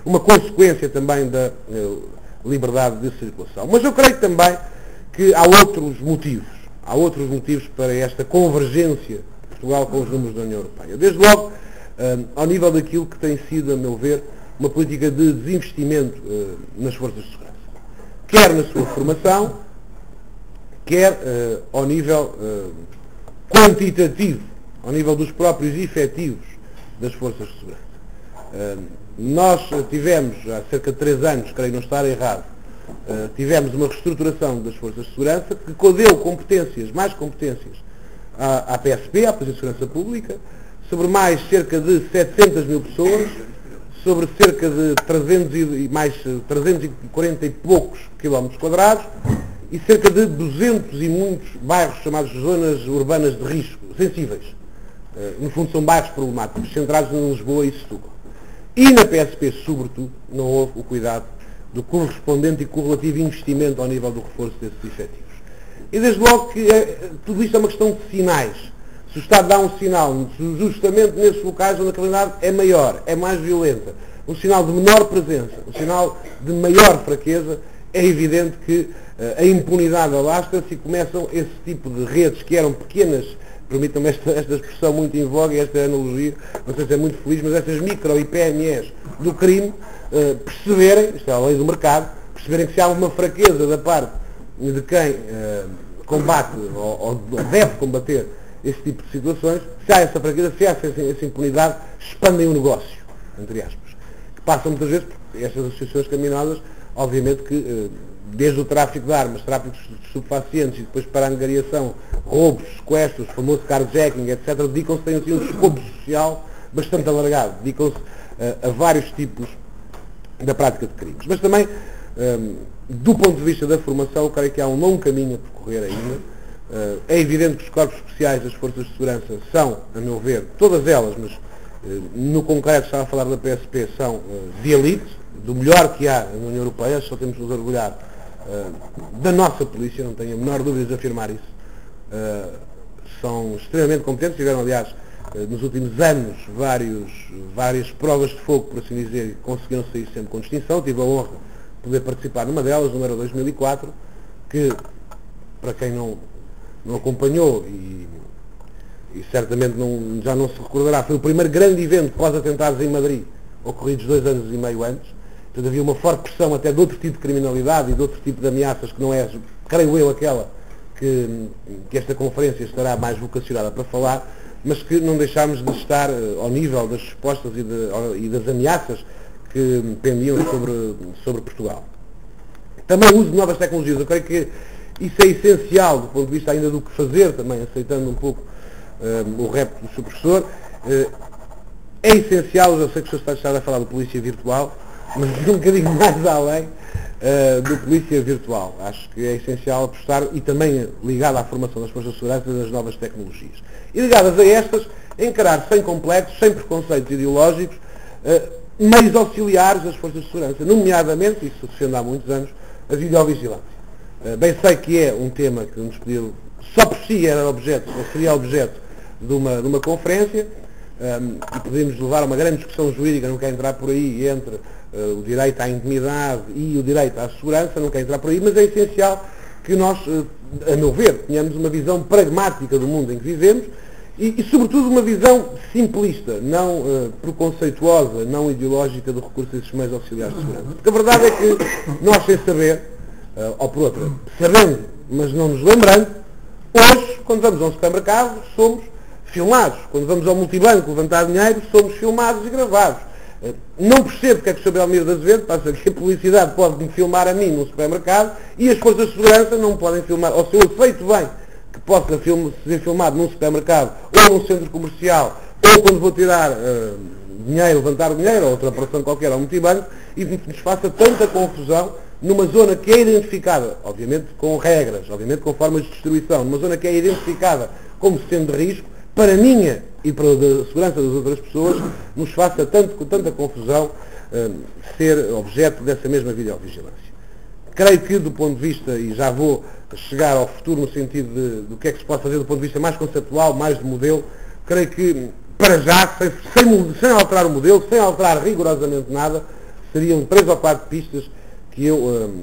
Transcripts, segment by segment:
uma consequência também da liberdade de circulação. Mas eu creio também que há outros motivos para esta convergência de Portugal com os números da União Europeia. Desde logo, ao nível daquilo que tem sido, a meu ver, uma política de desinvestimento nas forças de segurança. Quer na sua formação, quer ao nível quantitativo, ao nível dos próprios efetivos das forças de segurança. Nós tivemos, há cerca de 3 anos, creio não estar errado, tivemos uma reestruturação das forças de segurança que deu mais competências à PSP, à Polícia de Segurança Pública, sobre mais cerca de 700 mil pessoas, sobre cerca de 340 e poucos quilómetros quadrados e cerca de 200 e muitos bairros chamados zonas urbanas de risco, sensíveis. No fundo são bairros problemáticos, centrados em Lisboa e Setúbal. E na PSP, sobretudo, não houve o cuidado do correspondente e correlativo investimento ao nível do reforço desses efetivos. E desde logo que tudo isto é uma questão de sinais. Se o Estado dá um sinal, justamente nesses locais onde a criminalidade é maior, é mais violenta, um sinal de menor presença, um sinal de maior fraqueza, é evidente que a impunidade alastra-se e começam esse tipo de redes que eram pequenas, permitam-me esta expressão muito em voga e esta analogia, não sei se é muito feliz, mas estas micro e PMEs do crime perceberem, isto é a lei do mercado, perceberem que se há uma fraqueza da parte de quem combate ou deve combater esse tipo de situações, se há essa fraqueza, se há essa impunidade, expandem o negócio, entre aspas, que passam muitas vezes, porque estas associações criminosas, obviamente que desde o tráfico de armas, tráfico de estupefacientes e depois para a angariação, roubos, sequestros, famoso carjacking, etc., dedicam-se, têm assim um escopo social bastante alargado, dedicam-se a vários tipos da prática de crimes. Mas também, do ponto de vista da formação, eu creio que há um longo caminho a percorrer ainda. É evidente que os corpos especiais das forças de segurança são, a meu ver, todas elas, mas no concreto estava a falar da PSP, são de elite, do melhor que há na União Europeia, só temos de nos orgulhar da nossa polícia, não tenho a menor dúvida de afirmar isso. São extremamente competentes, tiveram, aliás, nos últimos anos, várias provas de fogo, por assim dizer, e conseguiram sair sempre com distinção. Tive a honra de poder participar numa delas, no Euro 2004, que, para quem não acompanhou e certamente já não se recordará, foi o primeiro grande evento pós-atentados em Madrid, ocorridos 2 anos e meio antes. Portanto, havia uma forte pressão até de outro tipo de criminalidade e de outro tipo de ameaças que não é, creio eu, aquela que esta conferência estará mais vocacionada para falar, mas que não deixámos de estar ao nível das respostas e das ameaças que pendiam sobre Portugal. Também o uso de novas tecnologias. Eu creio que isso é essencial do ponto de vista ainda do que fazer, também aceitando um pouco o repto do seu professor. É essencial, eu sei que o senhor está a falar de polícia virtual, mas um bocadinho mais além do polícia virtual. Acho que é essencial apostar, e também ligado à formação das forças de segurança, das novas tecnologias. E ligadas a estas, encarar sem complexos, sem preconceitos ideológicos, meios auxiliares das forças de segurança, nomeadamente, isso sucede há muitos anos, a videovigilância. Bem sei que é um tema que nos pediu, só por si seria objeto de uma conferência, e podemos levar a uma grande discussão jurídica, não quero entrar por aí, entre o direito à intimidade e o direito à segurança, não quero entrar por aí, mas é essencial que nós, a meu ver, tenhamos uma visão pragmática do mundo em que vivemos e sobretudo, uma visão simplista, não preconceituosa, não ideológica do recurso a esses meios auxiliares de segurança. Porque a verdade é que nós, sem saber, ou por outra, sabendo, mas não nos lembrando, hoje, quando vamos a um supermercado, somos filmados. Quando vamos ao multibanco levantar dinheiro, somos filmados e gravados. Não percebo porque é que o Sr. Belmiro de Azevedo passa que a publicidade pode me filmar a mim num supermercado e as forças de segurança não podem filmar. Ou se eu aceito bem que possa ser filmado num supermercado ou num centro comercial, ou quando vou tirar dinheiro, levantar dinheiro, ou outra operação qualquer ao multibanco, e nos faça tanta confusão numa zona que é identificada, obviamente com regras, obviamente com formas de distribuição, numa zona que é identificada como sendo de risco, para a minha e para a segurança das outras pessoas, nos faça tanta confusão ser objeto dessa mesma videovigilância. Creio que, do ponto de vista, e já vou chegar ao futuro no sentido do que é que se pode fazer do ponto de vista mais conceptual, mais de modelo, creio que, para já, sem alterar o modelo, sem alterar rigorosamente nada, seriam 3 ou 4 pistas que eu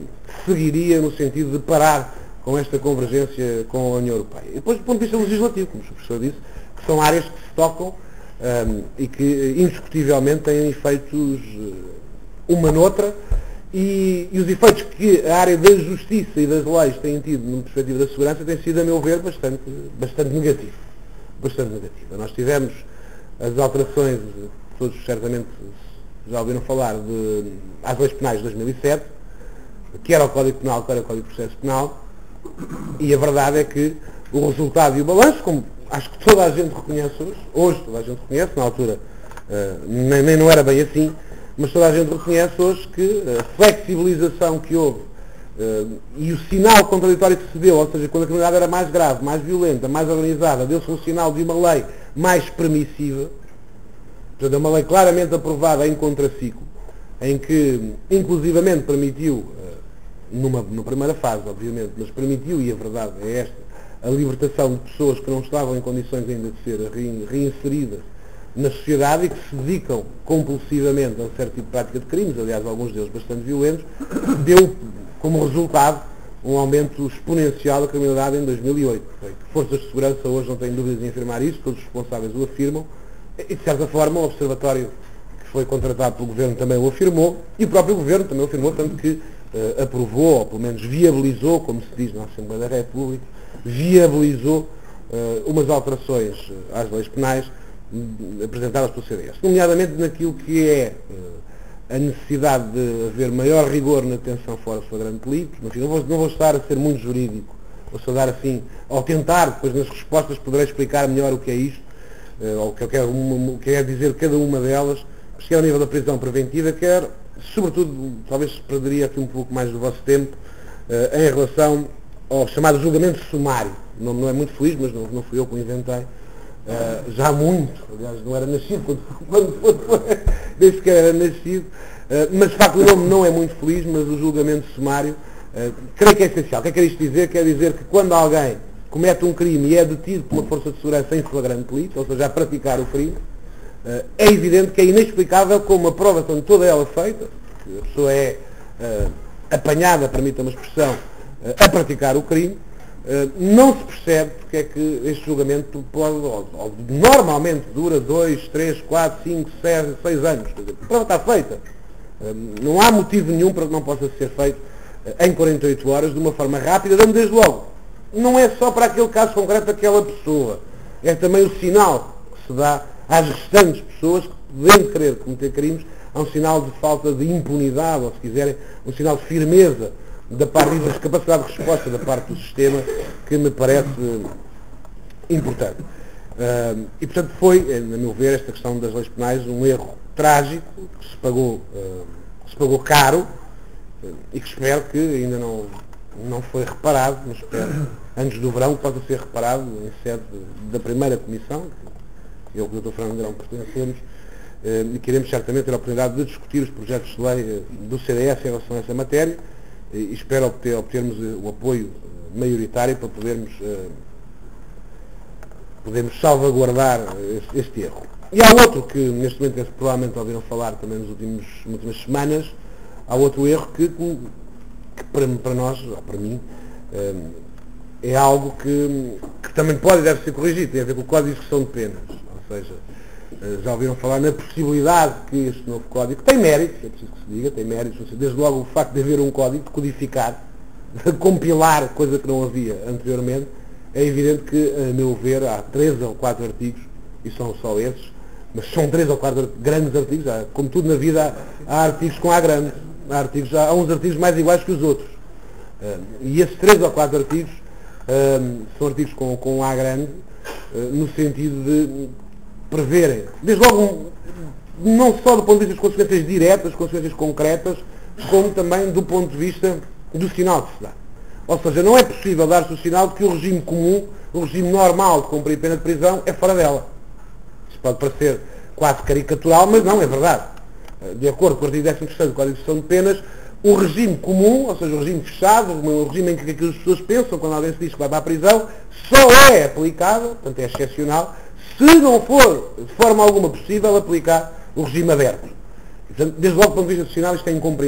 seguiria no sentido de parar com esta convergência com a União Europeia. E depois, do ponto de vista legislativo, como o professor disse, que são áreas que se tocam e que indiscutivelmente têm efeitos uma noutra, e os efeitos que a área da justiça e das leis têm tido numa perspectiva da segurança têm sido, a meu ver, bastante negativo. Bastante negativo. Nós tivemos as alterações, todos certamente já ouviram falar, às leis penais de 2007, que era o Código Penal, que era o Código de Processo Penal, e a verdade é que o resultado e o balanço, como acho que toda a gente reconhece hoje toda a gente reconhece, na altura nem não era bem assim, mas toda a gente reconhece hoje que a flexibilização que houve e o sinal contraditório que se deu, ou seja, quando a criminalidade era mais grave, mais violenta, mais organizada, deu-se um sinal de uma lei mais permissiva, portanto é uma lei claramente aprovada em contraciclo, em que inclusivamente permitiu, numa primeira fase obviamente, mas permitiu, e a verdade é esta, a libertação de pessoas que não estavam em condições ainda de ser reinseridas na sociedade e que se dedicam compulsivamente a um certo tipo de prática de crimes, aliás alguns deles bastante violentos, deu como resultado um aumento exponencial da criminalidade em 2008. Forças de segurança hoje não têm dúvidas em afirmar isso, todos os responsáveis o afirmam, e de certa forma o observatório que foi contratado pelo Governo também o afirmou, e o próprio Governo também o afirmou, tanto que aprovou, ou pelo menos viabilizou, como se diz na Assembleia da República, viabilizou umas alterações às leis penais apresentadas pelo CDS, nomeadamente naquilo que é a necessidade de haver maior rigor na detenção fora de flagrante delito. Enfim, não vou estar a ser muito jurídico, vou só dar assim, ao tentar, depois nas respostas poderei explicar melhor o que é isto, ou o que eu quero dizer cada uma delas, quer ao nível da prisão preventiva, quer, sobretudo, talvez perderia aqui um pouco mais do vosso tempo, em relação ao chamado julgamento sumário. Não é muito feliz, mas não fui eu que o inventei. Já há muito, aliás, não era nascido quando foi, nem sequer era nascido, mas de facto o nome não é muito feliz, mas o julgamento sumário, creio que é essencial. O que é que isto dizer? Quer dizer que quando alguém comete um crime e é detido por uma força de segurança em flagrante delito, ou seja, a praticar o crime, é evidente que é inexplicável como a prova, quando toda ela feita, que a pessoa é apanhada, permita-me a expressão, a praticar o crime, não se percebe porque é que este julgamento pode, ou normalmente dura 2, 3, 4, 5, 6 anos. Quer dizer, a prova está feita. Não há motivo nenhum para que não possa ser feito em 48 horas, de uma forma rápida, dando desde logo. Não é só para aquele caso concreto daquela pessoa. É também o sinal que se dá às restantes pessoas que, podendo querer cometer crimes, há um sinal de falta de impunidade, ou se quiserem, um sinal de firmeza da parte de capacidade de resposta da parte do sistema, que me parece importante. E portanto foi, a meu ver, esta questão das leis penais um erro trágico, que se pagou caro, e que espero que ainda não foi reparado, mas espero antes do verão que possa ser reparado em sede da primeira comissão, que eu e o Dr. Fernando Negrão pertencemos, e queremos certamente ter a oportunidade de discutir os projetos de lei do CDS em relação a essa matéria, e espero obtermos o apoio maioritário para podermos salvaguardar este erro. E há outro que neste momento provavelmente ouviram falar também nas últimas semanas, há outro erro que para nós, ou para mim, é algo que também pode e deve ser corrigido, tem a ver com o Código de Execução de Penas, ou seja, já ouviram falar na possibilidade que este novo código tem méritos, é preciso que se diga, tem méritos, desde logo o facto de haver um código, de codificar, de compilar, coisa que não havia anteriormente, é evidente que, a meu ver, há 3 ou 4 artigos, e são só esses, mas são 3 ou 4 grandes artigos, como tudo na vida há artigos com A grande, há uns artigos mais iguais que os outros, e esses 3 ou 4 artigos são artigos com A grande, no sentido de preverem, desde logo, não só do ponto de vista das consequências diretas, consequências concretas, como também do ponto de vista do sinal que se dá. Ou seja, não é possível dar-se o sinal de que o regime comum, o regime normal de cumprir pena de prisão, é fora dela. Isso pode parecer quase caricatural, mas não, é verdade. De acordo com o artigo 13º do Código de Execução de Penas, o regime comum, ou seja, o regime fechado, o regime em que as pessoas pensam quando alguém se diz que vai para a prisão, só é aplicável, portanto é excepcional, se não for de forma alguma possível aplicar o regime aberto. Portanto, desde logo, do ponto de vista nacional, isto é incompreensível.